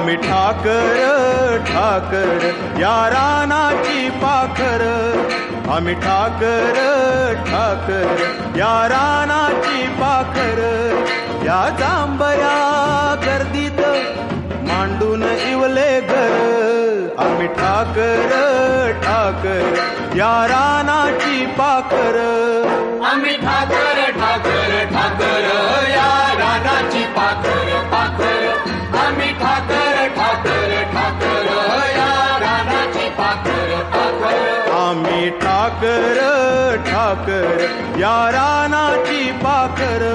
आम्ही ठाकर ठाकर या रानाची पाखर. आम्ही ठाकर ठाकर या रानाची पाखर. या जांभया गर्दीत मांडून इवले घर. आम्ही ठाकर ठाकर या रानाची पाखर. आम्ही ठाकर ठाकर ठाकर या रानाची पाखर पाखर. आम्ही ठाकर ठाकर ठाकर या रानाची पाखर पाखर. आम्ही ठाकर ठाकर या रानाची पाखर.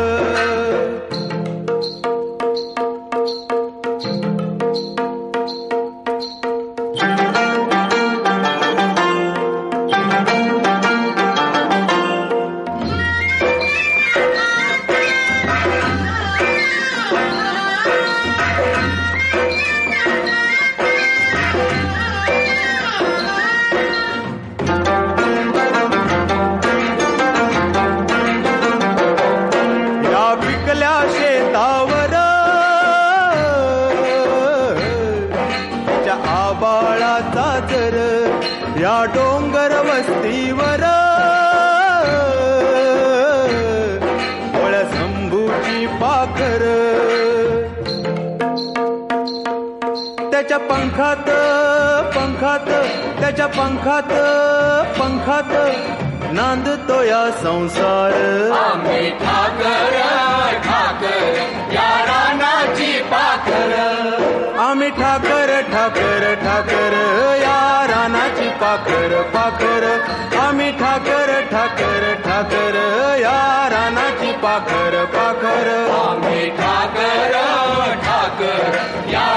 शेतावर आबाळाचा जर या डोंगर वस्तीवर ओळ्या शंभूची पाखर. त्याच्या पंखात पंखात त्याच्या पंखात पंखात नांदतो या संसार. आम्ही ठाकर ठाकर या रानाची पाखर. आम्ही ठाकर ठाकर ठाकर या रानाची पाखर पाखर. आम्ही ठाकर ठाकर ठाकर या रानाची पाखर पाखर. आम्ही ठाकर ठाकर या